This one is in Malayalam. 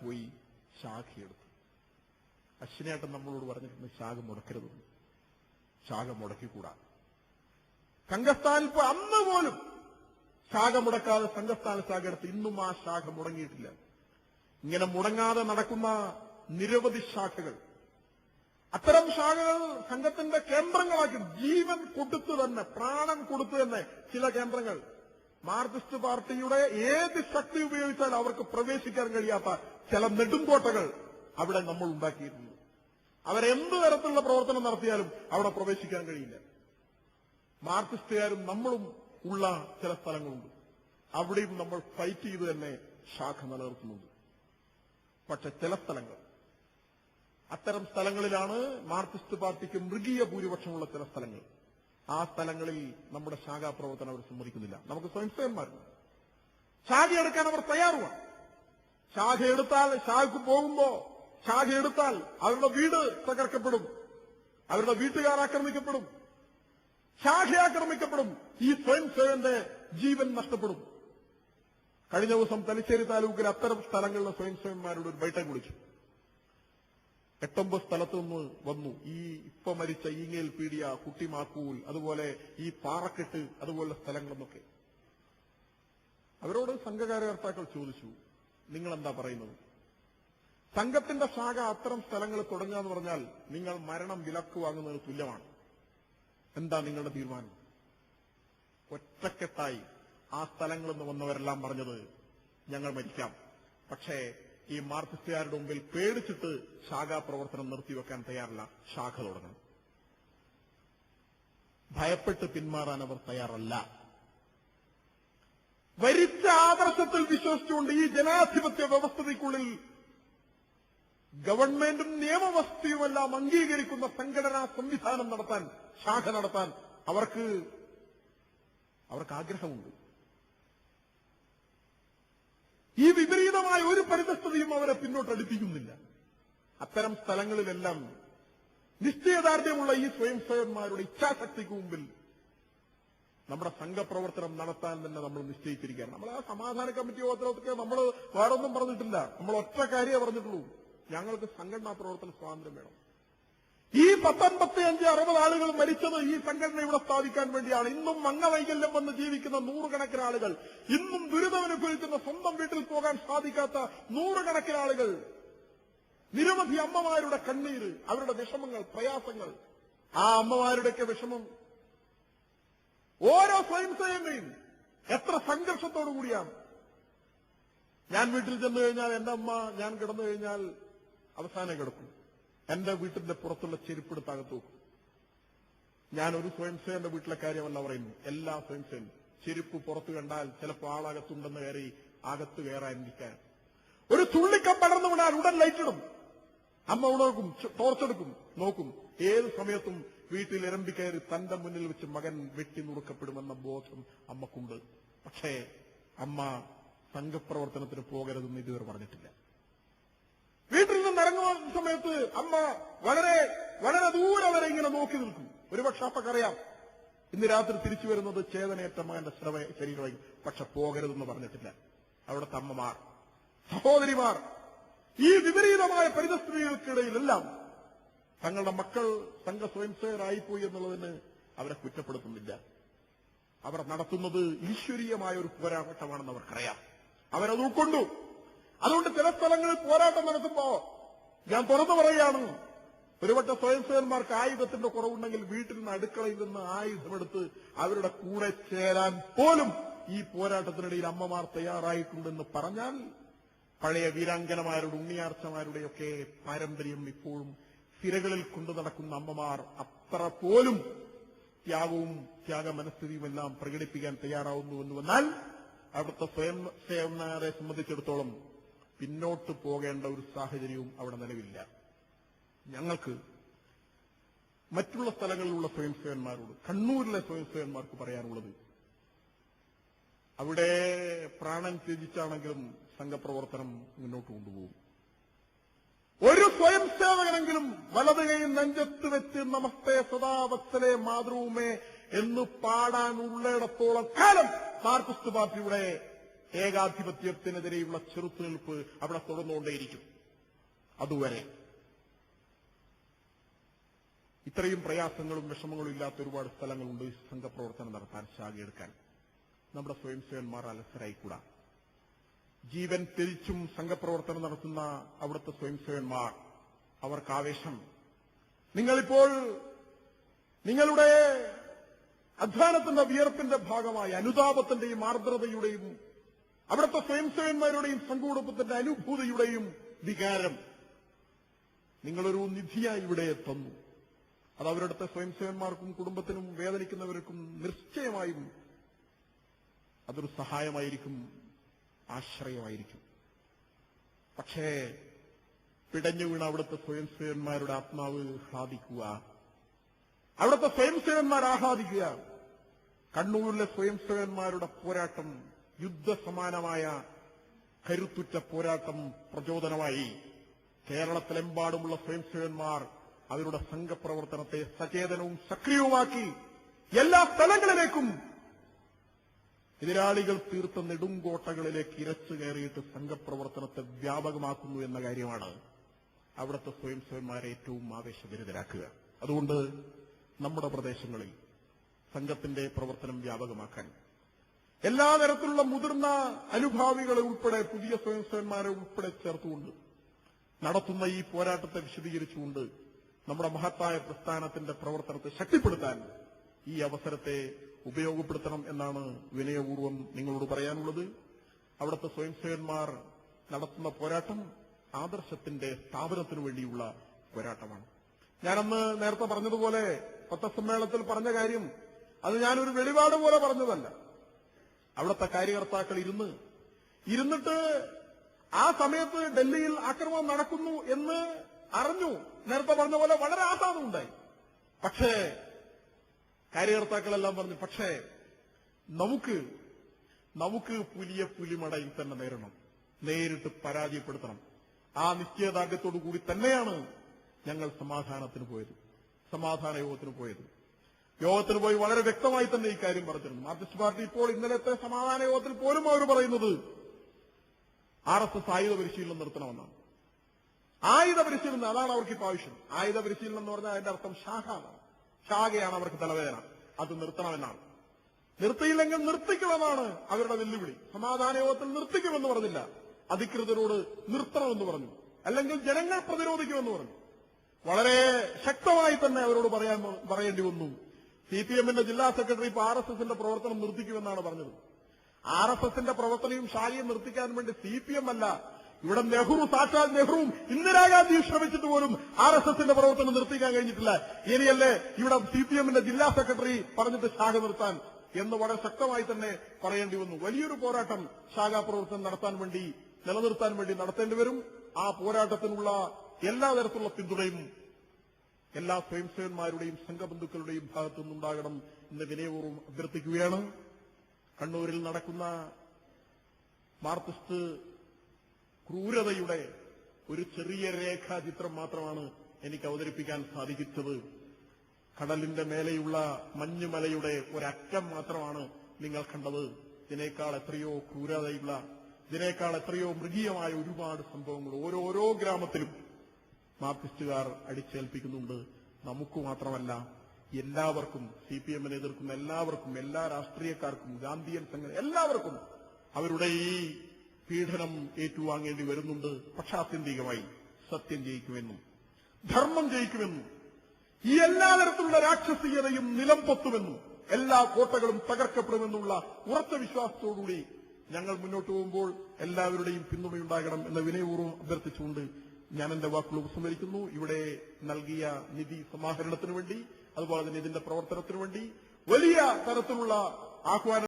പോയി ശാഖയെടുത്തു. അശ്വിനേട്ടൻ നമ്മളോട് പറഞ്ഞിട്ടുണ്ട് ശാഖ മുടക്കരുതെന്ന്. ശാഖ മുടക്കിക്കൂടാ. സംഘസ്ഥാനിൽ അന്ന് പോലും ശാഖ മുടക്കാതെ സംഘസ്ഥാന ശാഖ എടുത്ത് ഇന്നും ആ ശാഖ മുടങ്ങിയിട്ടില്ല. ഇങ്ങനെ മുടങ്ങാതെ നടക്കുന്ന നിരവധി ശാഖകൾ, അത്തരം ശാഖകൾ സംഘത്തിന്റെ കേന്ദ്രങ്ങളാക്കി ജീവൻ കൊടുത്തു തന്നെ, പ്രാണൻ കൊടുത്തു തന്നെ ചില കേന്ദ്രങ്ങൾ മാർക്സിസ്റ്റ് പാർട്ടിയുടെ ഏത് ശക്തി ഉപയോഗിച്ചാൽ അവർക്ക് പ്രവേശിക്കാൻ കഴിയാത്ത ചില നെടുങ്കോട്ടകൾ അവിടെ നമ്മൾ ഉണ്ടാക്കിയിട്ടുണ്ട്. അവരെന്ത് തരത്തിലുള്ള പ്രവർത്തനം നടത്തിയാലും അവിടെ പ്രവേശിക്കാൻ കഴിയില്ല. മാർക്സിസ്റ്റുകാരും നമ്മളും ഉള്ള ചില സ്ഥലങ്ങളുണ്ട്. അവിടെയും നമ്മൾ ഫൈറ്റ് ചെയ്ത് തന്നെ ശാഖ നിലനിർത്തുന്നുണ്ട്. പക്ഷെ ചില സ്ഥലങ്ങൾ, അത്തരം സ്ഥലങ്ങളിലാണ് മാർക്സിസ്റ്റ് പാർട്ടിക്ക് മൃഗീയ ഭൂരിപക്ഷമുള്ള ചില സ്ഥലങ്ങൾ. ആ സ്ഥലങ്ങളിൽ നമ്മുടെ ശാഖാപ്രവർത്തനം അവർ സമ്മതിക്കുന്നില്ല. നമുക്ക് സ്വയംസേവന്മാരുണ്ട്. ശാഖയെടുക്കാൻ അവർ തയ്യാറുമാണ്. ശാഖയ്ക്ക് പോകുമ്പോ ശാഖയെടുത്താൽ അവരുടെ വീട് തകർക്കപ്പെടും, അവരുടെ വീട്ടുകാർ ആക്രമിക്കപ്പെടും, ശാഖ ആക്രമിക്കപ്പെടും, ഈ സ്വയംസേവന്റെ ജീവൻ നഷ്ടപ്പെടും. കഴിഞ്ഞ ദിവസം തലശ്ശേരി താലൂക്കിൽ അത്തരം സ്ഥലങ്ങളിലെ സ്വയംസേവന്മാരുടെ ഒരു ബൈഠക്ക് വിളിച്ചു. 8-9 സ്ഥലത്തു നിന്ന് വന്നു. ഈ ഇപ്പൊ മരിച്ച ഈങ്ങേൽ പീഡിയ, കുട്ടിമാക്കൂൽ, അതുപോലെ ഈ പാറക്കെട്ട്, അതുപോലുള്ള സ്ഥലങ്ങളെന്നൊക്കെ. അവരോട് സംഘകാര്യകർത്താക്കൾ ചോദിച്ചു, നിങ്ങളെന്താ പറയുന്നത്? സംഘത്തിന്റെ ശാഖ അത്തരം സ്ഥലങ്ങൾ തുടങ്ങുക എന്ന് പറഞ്ഞാൽ നിങ്ങൾ മരണം വിലക്ക് വാങ്ങുന്നതിന് തുല്യമാണ്. എന്താ നിങ്ങളുടെ തീരുമാനം? ഒറ്റക്കെട്ടായി ആ സ്ഥലങ്ങളിൽ നിന്ന് വന്നവരെല്ലാം പറഞ്ഞത്, ഞങ്ങൾ മരിക്കാം, പക്ഷേ ഈ മാർക്സിസ്റ്റുകാരുടെ മുമ്പിൽ പേടിച്ചിട്ട് ശാഖാപ്രവർത്തനം നിർത്തിവെക്കാൻ തയ്യാറല്ല, ശാഖ തുടങ്ങണം. ഭയപ്പെട്ട് പിന്മാറാൻ അവർ തയ്യാറല്ല. വരിച്ച ആദർശത്തിൽ വിശ്വസിച്ചുകൊണ്ട് ഈ ജനാധിപത്യ വ്യവസ്ഥയ്ക്കുള്ളിൽ ഗവൺമെന്റും നിയമവ്യവസ്ഥയുമെല്ലാം അംഗീകരിക്കുന്ന സംഘടനാ സംവിധാനം നടത്താൻ, ശാഖ നടത്താൻ അവർക്ക് ആഗ്രഹമുണ്ട്. ഈ വിപരീതമായ ഒരു പരിതസ്ഥിതിയും അവരെ പിന്നോട്ടടിപ്പിക്കുന്നില്ല. അത്തരം സ്ഥലങ്ങളിലെല്ലാം നിശ്ചയദാർഢ്യമുള്ള ഈ സ്വയംസേവന്മാരുടെ ഇച്ഛാശക്തിക്ക് മുമ്പിൽ നമ്മുടെ സംഘപ്രവർത്തനം നടത്താൻ തന്നെ നമ്മൾ നിശ്ചയിച്ചിരിക്കുകയാണ്. നമ്മൾ ആ സമാധാന കമ്മിറ്റി യോഗത്തിലൊക്കെ നമ്മൾ വേറൊന്നും പറഞ്ഞിട്ടില്ല. നമ്മൾ ഒറ്റ കാര്യമേ പറഞ്ഞിട്ടുള്ളൂ, ഞങ്ങൾക്ക് സംഘടനാ പ്രവർത്തന സ്വാതന്ത്ര്യം വേണം. ഈ 55-60 ആളുകൾ മരിച്ചത് ഈ സംഘടന ഇവിടെ സ്ഥാപിക്കാൻ വേണ്ടിയാണ്. ഇന്നും അംഗവൈകല്യം വന്ന് ജീവിക്കുന്ന നൂറുകണക്കിന് ആളുകൾ, ഇന്നും ദുരിതമനുഭവിക്കുന്ന, സ്വന്തം വീട്ടിൽ പോകാൻ സാധിക്കാത്ത നൂറുകണക്കിന് ആളുകൾ, നിരവധി അമ്മമാരുടെ കണ്ണീര്, അവരുടെ വിഷമങ്ങൾ, പ്രയാസങ്ങൾ, ആ അമ്മമാരുടെയൊക്കെ വിഷമം ഓരോ സ്വയംസേവകയും എത്ര സംഘർഷത്തോടു കൂടിയാണ്. ഞാൻ വീട്ടിൽ ചെന്നു കഴിഞ്ഞാൽ എന്റെ അമ്മ ഞാൻ കിടന്നു കഴിഞ്ഞാൽ അവസാനം കിടക്കും. എന്റെ വീട്ടിന്റെ പുറത്തുള്ള ചെരുപ്പെടുത്ത് അകത്ത് വെക്കും. ഞാനൊരു സ്വയംസേവന്റെ വീട്ടിലെ കാര്യമല്ല പറയുന്നു, എല്ലാ സ്വയംസേവനും ചെരുപ്പ് പുറത്ത് കണ്ടാൽ ചിലപ്പോൾ ആളകത്തുണ്ടെന്ന് കയറി അകത്ത് കയറാനിരിക്കാൻ. ഒരു ചുള്ളിക്കം പടർന്നു വീണാൽ ഉടൻ ലൈറ്റിടും. അമ്മ ഉണർക്കും, ടോർച്ചെടുക്കും, നോക്കും. ഏത് സമയത്തും വീട്ടിൽ ഇരമ്പിക്കയറി തന്റെ മുന്നിൽ വെച്ച് മകൻ വെട്ടി നുറുക്കപ്പെടുമെന്ന ബോധം അമ്മക്കുണ്ട്. പക്ഷേ അമ്മ സംഘപ്രവർത്തനത്തിന് പോകരുതെന്ന് ഇതുവരെ പറഞ്ഞിട്ടില്ല. വീട്ടിൽ നിന്ന് ഇറങ്ങുന്ന സമയത്ത് അമ്മ വളരെ വളരെ ദൂരെ വരെ ഇങ്ങനെ നോക്കി നിൽക്കും. ഒരുപക്ഷെ അപ്പക്കറിയാം ഇന്ന് രാത്രി തിരിച്ചു വരുന്നത് ചേതനയേറ്റ മകന്റെ ശരീരമായി, പക്ഷെ പോകരുതെന്ന് പറഞ്ഞിട്ടില്ല. അവിടുത്തെ അമ്മമാർ, സഹോദരിമാർ ഈ വിപരീതമായ പരിതസ്ഥിതികൾക്കിടയിലെല്ലാം തങ്ങളുടെ മക്കൾ സംഘ സ്വയംസേവകരായിപ്പോയി എന്നുള്ളതിന് അവരെ കുറ്റപ്പെടുത്തുന്നില്ല. അവർ നടത്തുന്നത് ഈശ്വരീയമായ ഒരു പോരാട്ടമാണെന്ന് അവർക്കറിയാം. അവരത് ഉൾക്കൊണ്ടു. അതുകൊണ്ട് ചില സ്ഥലങ്ങളിൽ പോരാട്ടം നടത്തുമ്പോ ഞാൻ തുറന്നു പറയുകയാണ്, ഒരുപക്ഷെ സ്വയംസേവന്മാർക്ക് ആയുധത്തിന്റെ കുറവുണ്ടെങ്കിൽ വീട്ടിൽ നിന്ന്, അടുക്കളയിൽ നിന്ന് ആയുധമെടുത്ത് അവരുടെ കൂടെ ചേരാൻ പോലും ഈ പോരാട്ടത്തിനിടയിൽ അമ്മമാർ തയ്യാറായിട്ടുണ്ടെന്ന് പറഞ്ഞാൽ പഴയ വീരാങ്കനമാരുടെ, ഉണ്ണിയാർച്ചമാരുടെയൊക്കെ പാരമ്പര്യം ഇപ്പോഴും സിരകളിൽ കൊണ്ടു നടക്കുന്ന അമ്മമാർ അത്ര പോലും ത്യാഗവും ത്യാഗമനസ്ഥിതിയുമെല്ലാം പ്രകടിപ്പിക്കാൻ തയ്യാറാവുന്നുവെന്ന് വന്നാൽ അവിടുത്തെ സ്വയം സേവനരെ സംബന്ധിച്ചിടത്തോളം പിന്നോട്ട് പോകേണ്ട ഒരു സാഹചര്യവും അവിടെ നിലവില്ല. ഞങ്ങൾക്ക് മറ്റുള്ള സ്ഥലങ്ങളിലുള്ള സ്വയംസേവന്മാരോട്, കണ്ണൂരിലെ സ്വയംസേവന്മാർക്ക് പറയാനുള്ളത്, അവിടെ പ്രാണൻ ത്യജിച്ചാണെങ്കിലും സംഘപ്രവർത്തനം മുന്നോട്ട് കൊണ്ടുപോകും. ഒരു സ്വയംസേവകനെങ്കിലും വലത് കൈ നെഞ്ചത്ത് വെച്ച് നമസ്തേ സദാവത്സലേ മാതൃഭൂമേ എന്ന് പാടാനുള്ളിടത്തോളം കാലം മാർക്സിസ്റ്റ് പാർട്ടിയുടെ ഏകാധിപത്യത്തിനെതിരെയുള്ള ചെറുത്തുനിൽപ്പ് അവിടെ തുടർന്നുകൊണ്ടേയിരിക്കും. അതുവരെ ഇത്രയും പ്രയാസങ്ങളും വിഷമങ്ങളും ഇല്ലാത്ത ഒരുപാട് സ്ഥലങ്ങളുണ്ട് സംഘപ്രവർത്തനം നടത്താൻ, ശാഖയെടുക്കാൻ. നമ്മുടെ സ്വയം സേവന്മാർ അലസരായിക്കൂടാ. ജീവൻ ത്യജിച്ചും സംഘപ്രവർത്തനം നടത്തുന്ന അവിടുത്തെ സ്വയം സേവന്മാർ, അവർക്ക് ആവേശം. നിങ്ങളിപ്പോൾ നിങ്ങളുടെ അധ്വാനത്തിന്റെ വിയർപ്പിന്റെ ഭാഗമായി അനുതാപത്തിന്റെയും ആർദ്രതയുടെയും അവിടുത്തെ സ്വയം സേവന്മാരുടെയും സംഘകുടുംബത്തിന്റെ അനുഭൂതിയുടെയും വികാരം നിങ്ങളൊരു നിധിയായി ഇവിടെ തന്നു. അത് അവരുടെ സ്വയം സേവന്മാർക്കും കുടുംബത്തിനും വേദനിക്കുന്നവർക്കും നിശ്ചയമായും അതൊരു സഹായമായിരിക്കും, ആശ്രയമായിരിക്കും. പക്ഷേ പിടഞ്ഞു വീണ അവിടുത്തെ സ്വയം സേവന്മാരുടെ ആത്മാവ് ആഹ്ലാദിക്കുക, അവിടുത്തെ സ്വയം സേവന്മാർ ആഹ്ലാദിക്കുക. കണ്ണൂരിലെ സ്വയം സേവന്മാരുടെ പോരാട്ടം യുദ്ധസമാനമായ കരുത്തുറ്റ പോരാട്ടം പ്രചോദനമായി. കേരളത്തിലെമ്പാടുമുള്ള സ്വയം സേവന്മാർ അവരുടെ സംഘപ്രവർത്തനത്തെ സചേതനവും സക്രിയവുമാക്കി എല്ലാ സ്ഥലങ്ങളിലേക്കും എതിരാളികൾ തീർത്ത നെടുങ്കോട്ടകളിലേക്ക് ഇരച്ചു കയറിയിട്ട് സംഘപ്രവർത്തനത്തെ വ്യാപകമാക്കുന്നു എന്ന കാര്യമാണ് അവിടുത്തെ സ്വയം സേവന്മാരെ ഏറ്റവും ആവേശഭരിതരാക്കുക. അതുകൊണ്ട് നമ്മുടെ പ്രദേശങ്ങളിൽ സംഘത്തിന്റെ പ്രവർത്തനം വ്യാപകമാക്കാൻ എല്ലാ തരത്തിലുള്ള മുതിർന്ന അനുഭാവികളെ ഉൾപ്പെടെ പുതിയ സ്വയം സേവന്മാരെ ഉൾപ്പെടെ ചേർത്തുകൊണ്ട് നടത്തുന്ന ഈ പോരാട്ടത്തെ വിശദീകരിച്ചുകൊണ്ട് നമ്മുടെ മഹത്തായ പ്രസ്ഥാനത്തിന്റെ പ്രവർത്തനത്തെ ശക്തിപ്പെടുത്താൻ ഈ അവസരത്തെ ഉപയോഗപ്പെടുത്തണം എന്നാണ് വിനയപൂർവ്വം നിങ്ങളോട് പറയാനുള്ളത്. അവിടുത്തെ സ്വയം സേവന്മാർ നടത്തുന്ന പോരാട്ടം ആദർശത്തിന്റെ സ്ഥാപനത്തിനു വേണ്ടിയുള്ള പോരാട്ടമാണ്. ഞാനന്ന് നേരത്തെ പറഞ്ഞതുപോലെ പത്രസമ്മേളനത്തിൽ പറഞ്ഞ കാര്യം അത് ഞാനൊരു വെളിപാട് പോലെ പറഞ്ഞതല്ല. അവിടുത്തെ കാര്യകർത്താക്കൾ ഇരുന്നിട്ട് ആ സമയത്ത് ഡൽഹിയിൽ ആക്രമണം നടക്കുന്നു എന്ന് അറിഞ്ഞു. നേരത്തെ പറഞ്ഞ പോലെ വളരെ ആഹ്ലാദമുണ്ടായി. പക്ഷേ കാര്യകർത്താക്കളെല്ലാം പറഞ്ഞു, പക്ഷേ നമുക്ക് പുലിമടയിൽ തന്നെ നേരിടണം, നേരിട്ട് പരാജയപ്പെടുത്തണം. ആ നിശ്ചയദാർഢ്യത്തോടു കൂടി തന്നെയാണ് ഞങ്ങൾ സമാധാന യോഗത്തിന് പോയത്. യോഗത്തിന് പോയി വളരെ വ്യക്തമായി തന്നെ ഈ കാര്യം പറഞ്ഞിരുന്നു. മാർക്സിസ്റ്റ് പാർട്ടി ഇപ്പോൾ ഇന്നലത്തെ സമാധാന യോഗത്തിൽ പോലും അവർ പറയുന്നത് RSS ആയുധ പരിശീലനം നിർത്തണമെന്നാണ്. ആയുധ പരിശീലനം, അതാണ് അവർക്ക് ഇപ്പോൾ ആവശ്യം. ആയുധ പരിശീലനം എന്ന് പറഞ്ഞാൽ അതിന്റെ അർത്ഥം ശാഖയാണ് അവർക്ക് തലവേദന. അത് നിർത്തണമെന്നാണ്. നിർത്തിയില്ലെങ്കിൽ നിർത്തിക്കുമെന്നാണ് അവരുടെ വെല്ലുവിളി. സമാധാന യോഗത്തിൽ നിർത്തിക്കുമെന്ന് പറഞ്ഞില്ല, അധികൃതരോട് നിർത്തണമെന്ന് പറഞ്ഞു, അല്ലെങ്കിൽ ജനങ്ങൾ പ്രതിരോധിക്കുമെന്ന് പറഞ്ഞു. വളരെ ശക്തമായി തന്നെ അവരോട് പറയേണ്ടി വന്നു. CPM-ന്റെ ജില്ലാ സെക്രട്ടറി ഇപ്പോൾ RSSന്റെ പ്രവർത്തനം നിർത്തിക്കുമെന്നാണ് പറഞ്ഞത്. RSSന്റെ പ്രവർത്തനവും ശാഖയും നിർത്തിക്കാൻ വേണ്ടി CPM അല്ല, ഇവിടെ സാക്ഷാൽ നെഹ്റുവും ഇന്ദിരാഗാന്ധിയും ശ്രമിച്ചിട്ട് പോലും RSSന്റെ പ്രവർത്തനം നിർത്തിക്കാൻ കഴിഞ്ഞിട്ടില്ല. ഇനിയല്ലേ ഇവിടെ CPM-ന്റെ ജില്ലാ സെക്രട്ടറി പറഞ്ഞിട്ട് ശാഖ നിർത്താൻ എന്ന് വളരെ ശക്തമായി തന്നെ പറയേണ്ടി വന്നു. വലിയൊരു പോരാട്ടം ശാഖാ പ്രവർത്തനം നിലനിർത്താൻ വേണ്ടി നടത്തേണ്ടി വരും. ആ പോരാട്ടത്തിനുള്ള എല്ലാ തരത്തിലുള്ള പിന്തുണയും എല്ലാ സ്വയം സേവന്മാരുടെയും സംഘബന്ധുക്കളുടെയും ഭാഗത്തു നിന്നുണ്ടാകണം എന്ന് വിനയപൂർവ്വം അഭ്യർത്ഥിക്കുകയാണ്. കണ്ണൂരിൽ നടക്കുന്ന മാർക്സിസ്റ്റ് ക്രൂരതയുടെ ഒരു ചെറിയ രേഖാചിത്രം മാത്രമാണ് എനിക്ക് അവതരിപ്പിക്കാൻ സാധിച്ചത്. കടലിന്റെ മേലെയുള്ള മഞ്ഞുമലയുടെ ഒരറ്റം മാത്രമാണ് നിങ്ങൾ കണ്ടത്. ഇതിനേക്കാൾ എത്രയോ ക്രൂരതയുള്ള, ഇതിനേക്കാൾ എത്രയോ മൃഗീയമായ ഒരുപാട് സംഭവങ്ങൾ ഓരോരോ ഗ്രാമത്തിലും മാർക്സിസ്റ്റുകാർ അടിച്ചേൽപ്പിക്കുന്നുണ്ട്. നമുക്ക് മാത്രമല്ല, എല്ലാവർക്കും, CPM-നെ എതിർക്കുന്ന എല്ലാവർക്കും, എല്ലാ രാഷ്ട്രീയക്കാർക്കും, ഗാന്ധിയൻ സംഘം എല്ലാവർക്കും അവരുടെ ഈ പീഡനം ഏറ്റുവാങ്ങേണ്ടി വരുന്നുണ്ട്. പക്ഷെ ആത്യന്തികമായി സത്യം ജയിക്കുമെന്നും ധർമ്മം ജയിക്കുമെന്നും ഈ എല്ലാ തരത്തിലുള്ള രാക്ഷസീയതയും നിലംപൊത്തുമെന്നും എല്ലാ കോട്ടകളും തകർക്കപ്പെടുമെന്നുള്ള ഉറച്ച വിശ്വാസത്തോടുകൂടി ഞങ്ങൾ മുന്നോട്ട് പോകുമ്പോൾ എല്ലാവരുടെയും പിന്തുണയുണ്ടാകണം എന്ന വിനയപൂർവ്വം അഭ്യർത്ഥിച്ചുകൊണ്ട് ഞാൻ എന്റെ വാക്കുകൾ ഉപസംഹരിക്കുന്നു. ഇവിടെ നൽകിയ നിധി സമാഹരണത്തിനു വേണ്ടി, അതുപോലെ തന്നെ ഇതിന്റെ പ്രവർത്തനത്തിനു വേണ്ടി വലിയ തരത്തിലുള്ള ആഹ്വാനം